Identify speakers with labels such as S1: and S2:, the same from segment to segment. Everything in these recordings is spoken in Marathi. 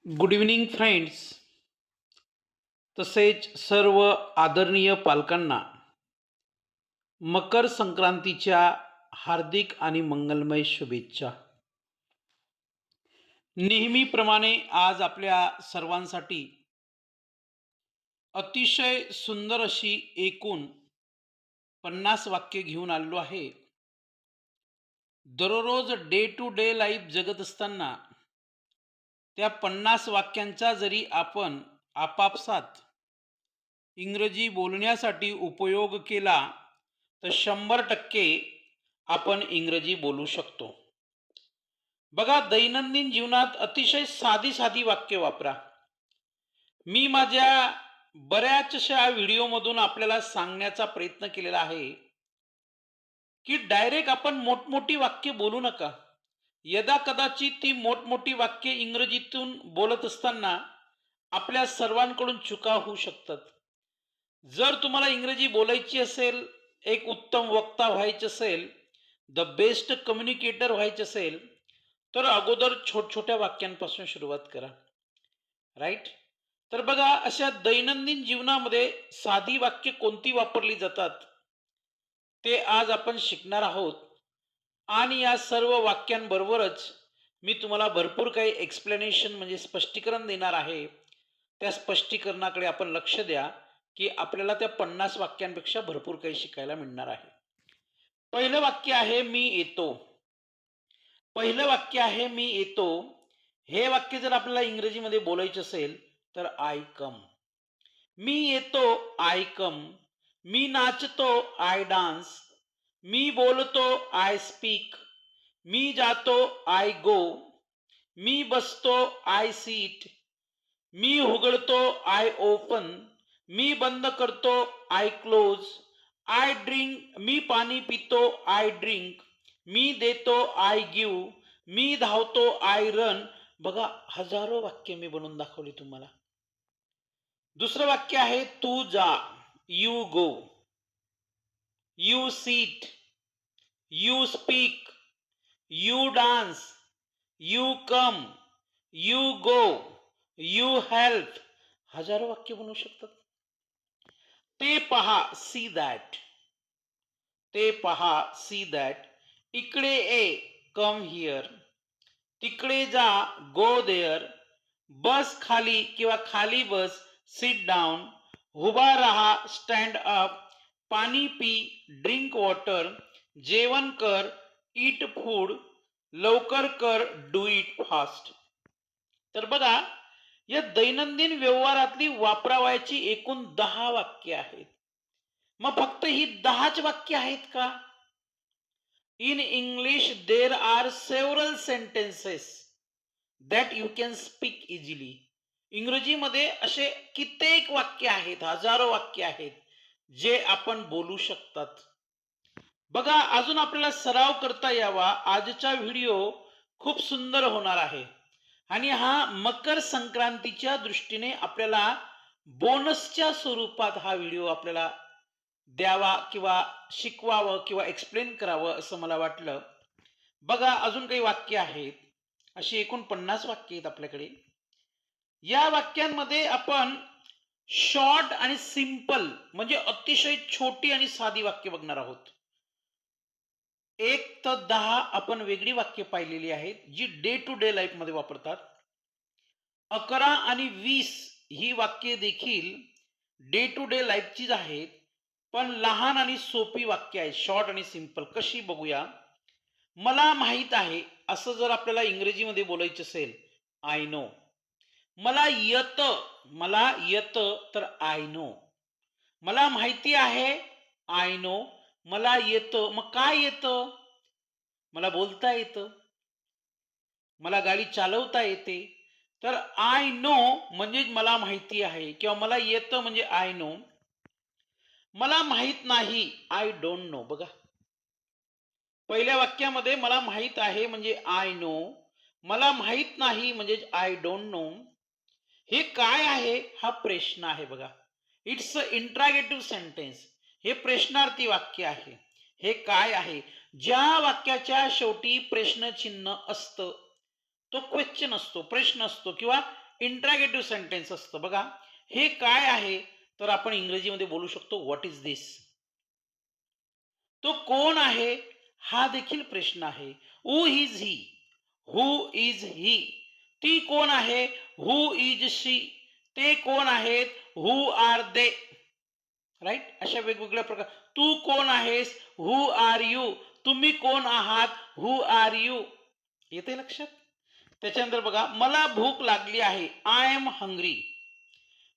S1: Good evening friends. तसेच सर्व आदरणीय पालकांना मकर संक्रांतीच्या हार्दिक आणि मंगलमय शुभेच्छा. नेहमीप्रमाणे आज आपल्या सर्वांसाठी अतिशय सुंदर अशी एकूण 50 वाक्य घेऊन आलेलो आहे. दररोज डे टू डे लाईफ जगत असताना त्या 50 वाक्यांचा जरी आपण आपापसात इंग्रजी बोलण्यासाठी उपयोग केला तर 100% आपण इंग्रजी बोलू शकतो. बघा, दैनंदिन जीवनात अतिशय साधी साधी वाक्य वापरा. मी माझ्या बऱ्याचशा व्हिडिओमधून आपल्याला सांगण्याचा प्रयत्न केलेला आहे की डायरेक्ट आपण मोठमोठी वाक्य बोलू नका. यदा कदाचित ती मोठमोठी वाक्य इंग्रजीतून बोलत असताना आपल्या सर्वांकडून चुका होऊ शकतात. जर तुम्हाला इंग्रजी बोलायची असेल, एक उत्तम वक्ता व्हायचे असेल, द बेस्ट कम्युनिकेटर व्हायचे असेल, तर अगोदर छोट्या वाक्यांपासून सुरुवात करा. राईट. तर बघा, अशा दैनंदिन जीवनामध्ये साधी वाक्य कोणती वापरली जातात ते आज आपण शिकणार आहोत. आणि या सर्व वाक्यांबरोबरच मी तुम्हाला भरपूर काही एक्सप्लेनेशन म्हणजे स्पष्टीकरण देणार आहे. त्या स्पष्टीकरणाकडे आपण लक्ष द्या की आपल्याला त्या 50 वाक्यांपेक्षा भरपूर काही शिकायला मिळणार आहे. पहिलं वाक्य आहे मी येतो. पहिलं वाक्य आहे मी येतो. हे वाक्य जर आपल्याला इंग्रजीमध्ये बोलायचं असेल तर आय कम. मी येतो आय कम. मी नाचतो आय डान्स. मी बोलतो आय स्पीक. मी जातो आय गो. मी बसतो आय सीट. मी उघडतो आय ओपन. मी बंद करतो आय क्लोज. I drink. मी पाणी पितो आय ड्रिंक. मी देतो आय गिव्ह. मी धावतो आय रन. बघा, हजारो वाक्य मी बनवून दाखवली तुम्हाला. दुसरं वाक्य आहे तू जा. You go. You seat. You speak. You dance. You come. You go. You help. हजारो वाक्य बनवू शकतात. ते पहा, सी दॅट. ते पहा, सी दॅट. इकडे ये, कम हिअर. तिकडे जा, गो देअर. बस खाली किंवा खाली बस, सिट डाऊन. उभा राहा, स्टँड अप. पाणी पी, ड्रिंक वॉटर. जेवण कर, ईट फूड. लवकर कर, डू इट फास्ट. तर बघा, या दैनंदिन व्यवहारातली वापरावयाची एकूण 10 वाक्य आहेत. मग फक्त ही 10च वाक्य आहेत का? In English there are several sentences that you can speak easily. इंग्रजीमध्ये असे कित्येक वाक्य आहेत, हजारो वाक्य आहेत जे आपण बोलू शकतात. बघा, अजून आपल्याला सराव करता यावा, आजचा व्हिडिओ खूप सुंदर होणार आहे. आणि हा मकर संक्रांतीच्या दृष्टीने आपल्याला बोनसच्या स्वरूपात हा व्हिडिओ आपल्याला द्यावा किंवा शिकवावं किंवा एक्सप्लेन करावं असं मला वाटलं. बघा, अजून काही वाक्य आहेत. अशी एकूण 50 वाक्य आहेत आपल्याकडे. या वाक्यांमध्ये आपण शॉर्ट आणि सिंपल म्हणजे अतिशय छोटी आणि साधी वाक्य बघणार आहोत. 1 ते 10 आपण वेगळी वाक्य पाहिलेली आहेत जी डे टू डे लाईफ मध्ये वापरतात. 11 आणि 20 ही वाक्य देखील डे टू डे लाईफचीच आहेत, पण लहान आणि सोपी वाक्य आहेत, शॉर्ट आणि सिंपल. कशी बघूया. मला माहित आहे असं जर आपल्याला इंग्रजीमध्ये बोलायचं असेल, आय नो. मला येतं तर आय नो. मला माहिती आहे, आय नो. मला येतं, मग काय येतं? मला बोलता येतं. मला गाडी चालवता येते. तर आय नो म्हणजे मला माहिती आहे किंवा मला येतं म्हणजे आय नो. मला माहित नाही, आय डोंट नो. बघा, पहिल्या वाक्यामध्ये मला माहित आहे म्हणजे आय नो. मला माहित नाही म्हणजे आय डोंट नो. हे काय आहे? हा प्रश्न आहे. बघा, इट्स अ इंट्रॅगेटिव्ह सेंटेन्स. हे प्रश्नार्थी वाक्य आहे. हे काय आहे? ज्या वाक्याच्या शेवटी प्रश्नचिन्ह असतं तो क्वेश्चन असतो, प्रश्न असतो किंवा इंट्रॅगेटिव्ह सेंटेन्स असतं. बघा हे काय आहे, तर आपण इंग्रजीमध्ये बोलू शकतो व्हॉट इज दिस. तो कोण आहे हा देखील प्रश्न आहे. Who is he, who is he. ती कोण आहे, हू इज शी. ते कोण आहेत, हू आर दे. राईट, अशा वेगवेगळ्या प्रकार. तू कोण आहेस, हू आर यू. तुम्ही कोण आहात, हू आर यू. येते लक्षात. त्याच्यानंतर बघा मला भूक लागली आहे, आय एम हंग्री.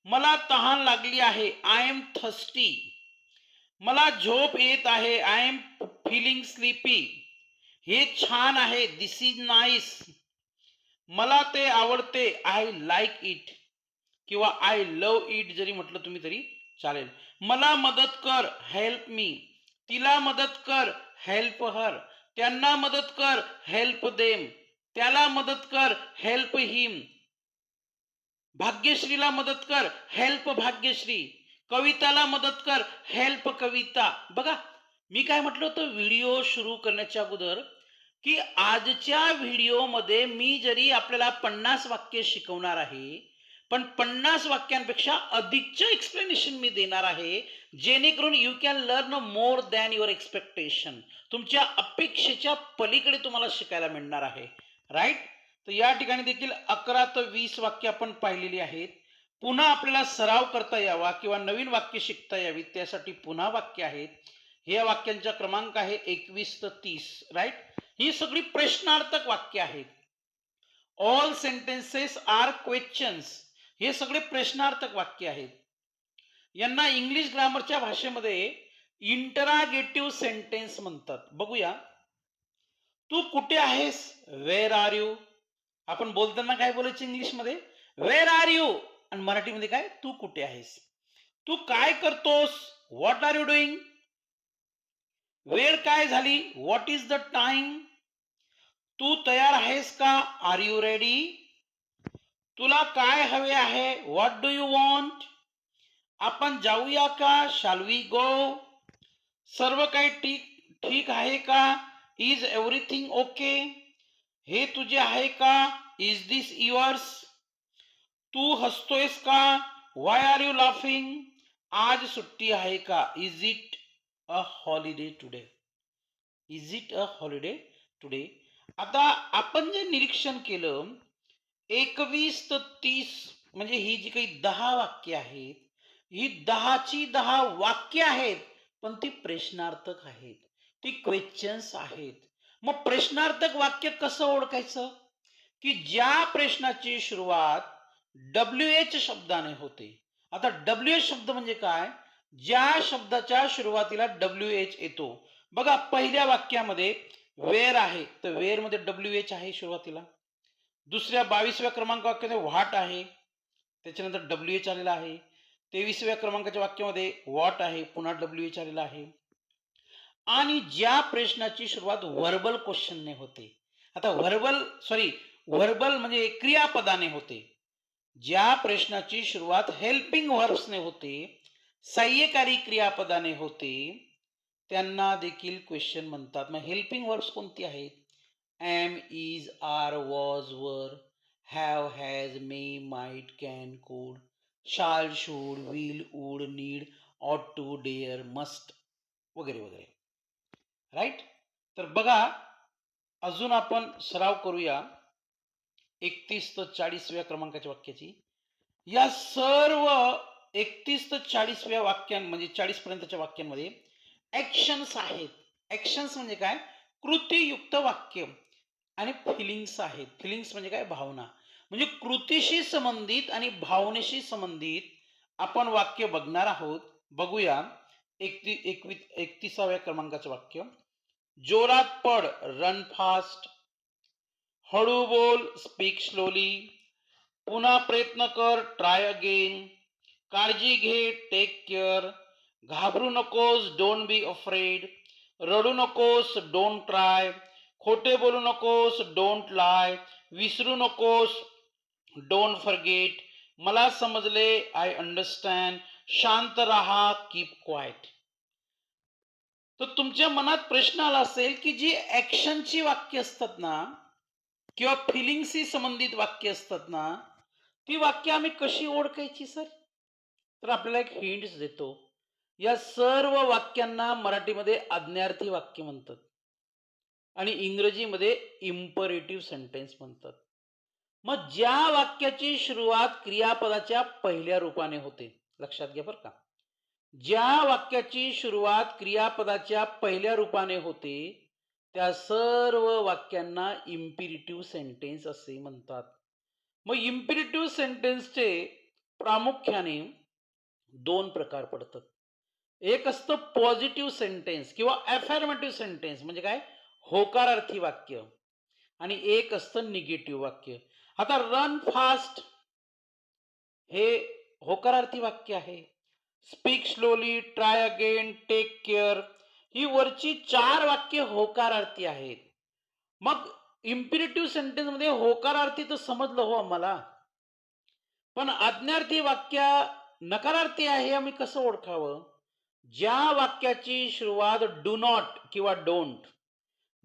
S1: मला तहान लागली आहे, आय एम थर्स्टी. मला झोप येत आहे, आय एम फीलिंग स्लीपी. हे छान आहे, दिस इज नाईस. मला ते आवडते, आय लाईक इट. किंवा आय लव इट जरी म्हटलं तुम्ही तरी चालेल. मला मदत कर, हेल्प मी. तिला मदत कर, हेल्प हर. त्यांना मदत कर, हेल्प देम. त्याला मदत कर, हेल्प हिम. भाग्यश्रीला मदत कर, हेल्प भाग्यश्री. कविताला मदत कर, हेल्प कविता. बघा मी काय म्हटलं होतं व्हिडिओ सुरू करण्याच्या अगोदर, की आजच्या व्हिडिओमध्ये मी जरी आपल्याला 50 वाक्य शिकवणार आहे, पण 50 वाक्यांपेक्षा अधिकचं एक्सप्लेनेशन मी देणार आहे, जेणेकरून you can learn more than your expectation. तुमच्या अपेक्षेच्या पलीकडे तुम्हाला शिकायला मिळणार आहे. राईट. तर या ठिकाणी देखील 11 ते 20 वाक्य आपण पाहिलेली आहेत. पुन्हा आपल्याला सराव करता यावा किंवा नवीन वाक्य शिकता यावी त्यासाठी पुन्हा वाक्य आहेत. हे वाक्यांचा क्रमांक आहे 21 ते 30. राईट. ही सगळी प्रश्नार्थक वाक्य आहेत. All sentences are questions. हे सगळे प्रश्नार्थक वाक्य आहेत. यांना इंग्लिश ग्रामरच्या भाषेमध्ये इंटरागेटिव्ह सेंटेन्स म्हणतात. बघूया. तू कुठे आहेस, वेअर आर यू. आपण बोलताना काय बोलायचं इंग्लिशमध्ये, वेअर आर यू. आणि मराठीमध्ये काय, तू कुठे आहेस. तू काय करतोस, व्हॉट आर यू डुईंग. वेळ काय झाली, व्हॉट इज द टाइम. तू तयार आहेस का, आर यू रेडी. तुला काय हवे आहे, व्हॉट डू यू वॉन्ट. आपण जाऊया का, शाल वी गो. सर्व काही ठीक ठीक आहे का, इज एव्हरीथिंग ओके. हे तुझे आहे का, इज दिस युअर्स. तू हसतोयस का, व्हाय आर यू लाफिंग. आज सुट्टी आहे का, is it a holiday today. Is it a holiday today. आता आपण जे निरीक्षण केलं 21 ते 30 म्हणजे ही जी काही 10 वाक्य आहेत, ही 10ची 10 वाक्य आहेत, पण ती प्रश्नार्थक आहेत, ती क्वेश्चन्स आहेत. मग प्रश्नार्थक वाक्य कसं ओळखायचं, की ज्या प्रश्नाची सुरुवात WH शब्दाने होते. आता WH शब्द म्हणजे काय, ज्या शब्दाच्या सुरुवातीला WH येतो. बघा पहिल्या वाक्यामध्ये वेअर आहे, तर वेअर मध्ये WH आहे सुरुवातीला. दुसऱ्या 22व्या क्रमांक वाक्यामध्ये व्हॉट आहे, त्याच्यानंतर WH आलेला आहे. 23व्या क्रमांकाच्या वाक्यामध्ये व्हॉट आहे, पुन्हा WH आलेला आहे. आणि ज्या प्रश्नाची सुरुवात व्हर्बल क्वेश्चनने होते. आता व्हर्बल म्हणजे क्रियापदाने होते. ज्या प्रश्नाची सुरुवात हेल्पिंग व्हर्ब्सने होते, सहाय्यकारी क्रियापदाने होते, त्यांना देखील क्वेश्चन म्हणतात. मग हेल्पिंग वर्ब्स कोणती आहेत, एम, इज, आर, वॉज, वर, have, has, may, might, can, कुड, शाल, शुड, विल, वुड, नीड, ऑट टू, डेअर, मस्ट वगैरे वगैरे. राईट. तर बघा अजून आपण सराव करूया 31 ते 40व्या क्रमांकाच्या वाक्याची. या सर्व 31 ते 40व्या वाक्यां म्हणजे 40 पर्यंतच्या वाक्यांमध्ये ऍक्शन्स आहेत. ऍक्शन्स म्हणजे काय, कृतीयुक्त वाक्य. आणि फिलिंग्स आहेत. फिलिंग्स म्हणजे काय, भावना. म्हणजे कृतीशी संबंधित आणि भावनेशी संबंधित आपण वाक्य बघणार आहोत. बघूया 31व्या क्रमांकाचं वाक्य. जोरात पड, रन फास्ट. हळू बोल, स्पीक स्लोली. पुन्हा प्रयत्न कर, ट्राय अगेन. काळजी घे, टेक केअर. घाबरू नकोस, डोंट बी अफ्रेड. रडू नकोस, डोंट ट्राय. खोटे बोलू नकोस, डोंट लाय. विसरू नकोस, डोंट फॉरगेट. मला समजले, आय अंडरस्टँड. शांत राहा, कीप क्वाइट. तर तुमच्या मनात प्रश्न आला असेल की जी ऍक्शनची वाक्य असतात ना किंवा फिलिंगशी संबंधित वाक्य असतात ना, ती वाक्य आम्ही कशी ओळखायची सर? तर आपल्याला एक हिंट्स देतो. या सर्व वाक्यांना मराठीमध्ये आज्ञार्थी वाक्य म्हणतात आणि इंग्रजीमध्ये इम्परेटिव्ह सेंटेन्स म्हणतात. मग ज्या वाक्याची सुरुवात क्रियापदाच्या पहिल्या रूपाने होते, लक्षात घ्या बरं का. ज्या वाक्याची सुरुवात क्रियापदाच्या पहिल्या रूपाने होते, त्या सर्व वाक्यांना इम्पेरेटिव्ह सेंटेन्स असे म्हणतात. मग इम्पेरेटिव्ह सेंटेन्सचे प्रामुख्याने दोन प्रकार पडतात. एक असतं पॉझिटिव्ह सेंटेन्स किंवा अफर्मेटिव्ह सेंटेन्स म्हणजे काय, होकारार्थी वाक्य. आणि एक असतं निगेटिव्ह वाक्य. आता रन फास्ट हे होकारार्थी वाक्य आहे. Speak slowly, try again, take care, ही वरची 4 वाक्य होकारार्थी आहेत. मग इम्पेरेटिव्ह सेंटेन्स मध्ये होकारार्थी तर समजलं हो आम्हाला, पण आज्ञार्थी वाक्य नकारार्थी आहे आम्ही कसं ओळखावं? ज्या वाक्याची सुरुवात डू नॉट किंवा डोंट,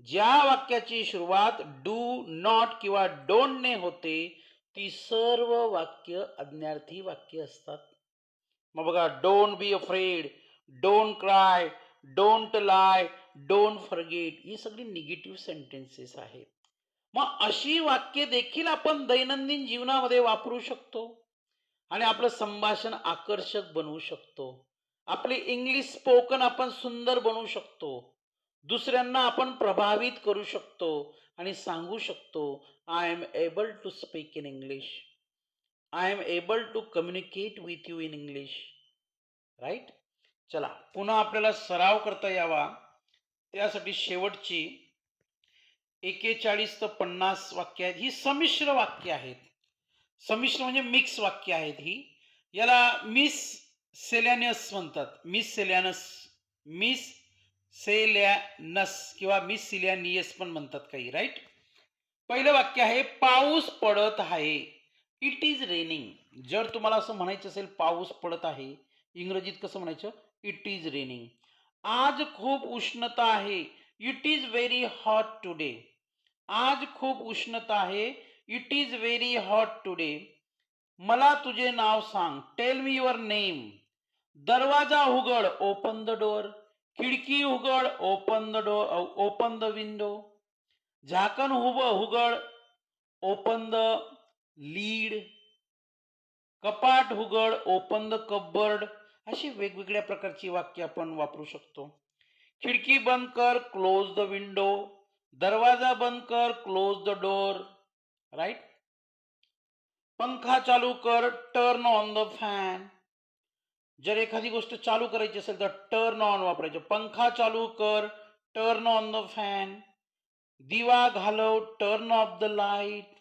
S1: ज्या वाक्याची सुरुवात डू नॉट किंवा डोंट ने होते, ती सर्व वाक्य आज्ञार्थी वाक्य असतात. मग बघा, don't be afraid, don't cry, don't lie, don't forget, ही सगळी निगेटिव्ह सेंटेन्सेस आहेत. मग अशी वाक्य देखील आपण दैनंदिन जीवनामध्ये वापरू शकतो आणि आपलं संभाषण आकर्षक बनवू शकतो. आपले इंग्लिश स्पोकन आपण सुंदर बनवू शकतो. दुसऱ्यांना आपण प्रभावित करू शकतो आणि सांगू शकतो, I am able to speak in English, I am able to communicate with you in English. Right. चला, पुन्हा आपल्याला सराव करता यावा त्यासाठी शेवटची 41 ते 50 वाक्य आहेत. ही संमिश्र वाक्य आहेत. संमिश्र म्हणजे मिक्स वाक्य आहेत ही. याला मिस सेल्यानस म्हणतात. मिस सेल्यानस, मिस सेल्यानस किंवा मिस सिल्यानियस पण म्हणतात काही. राईट. पहिलं वाक्य आहे, पाऊस पडत आहे. It is raining. जर तुम्हाला असं म्हणायचं असेल पाऊस पडत आहे, इंग्रजीत कसं म्हणायचं? It is raining. आज खूप उष्णता आहे. It is very hot today. आज खूप उष्णता आहे. It is very hot today. मला तुझे नाव सांग. Tell me your name. दरवाजा उघड. Open the door. खिडकी उघड. Open the door, open the window. झाकण उघड. Open the lid. कपाट उघड. Open the cupboard. अशी वेगवेगळ्या प्रकारची वाक्य आपण वापरू शकतो. खिडकी बंद कर. Close the window. दरवाजा बंद कर. Close the door. राईट. पंखा चालू कर. Turn on the fan. जर एखादी गोष्ट चालू करायची असेल तर टर्न ऑन वापरायचं. पंखा चालू कर. Turn on the fan. दिवा घालव. Turn off the light.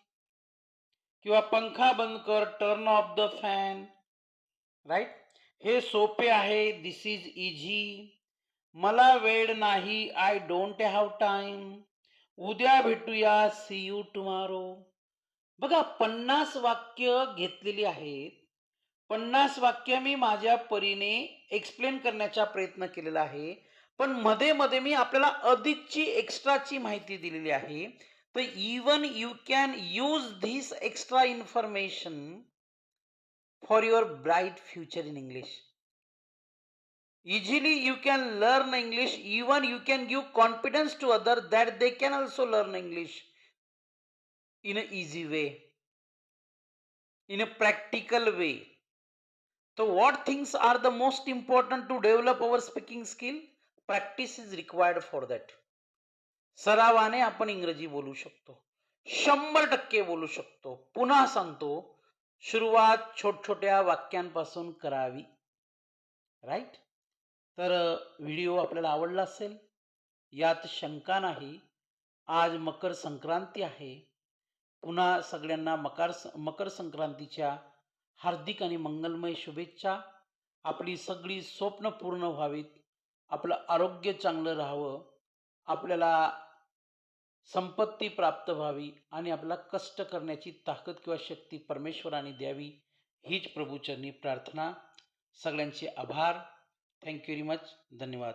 S1: किंवा पंखा बंद कर. Turn off the fan. Right. हे सोपे आहे. This is easy. मला वेळ नाही. I don't have time. उद्या भेटूया. See you tomorrow. बघा, 50 वाक्य घेतलेली आहेत. 50 वाक्य मी माझ्या परीने एक्सप्लेन करण्याचा प्रयत्न केलेला आहे. पण मध्ये मध्ये मी आपल्याला अधिकची एक्स्ट्राची माहिती दिलेली आहे. तर even you can use this extra information for your bright future in English. Easily you can learn English. Even you can give confidence to others that they can also learn English in an easy way, in a practical way. So what things are the most important to develop our speaking skill? Practice is required for that. सरावाने आपण इंग्रजी बोलू शकतो. 100% बोलू शकतो. पुन्हा सांगतो, सुरुवात छोट्या वाक्यांपासून करावी. राईट. तर व्हिडिओ आपल्याला आवडला असेल यात शंका नाही. आज मकर संक्रांती आहे. पुन्हा सगळ्यांना मकर संक्रांतीच्या हार्दिक आणि मंगलमय शुभेच्छा. आपली सगळी स्वप्न पूर्ण व्हावीत. आपलं आरोग्य चांगलं राहावं. आपल्याला संपत्ती प्राप्त व्हावी आणि आपला कष्ट करण्याची ताकद किंवा शक्ती परमेश्वराने द्यावी, हीच प्रभूचरणी प्रार्थना. सगळ्यांचे आभार. Thank you very much. धन्यवाद.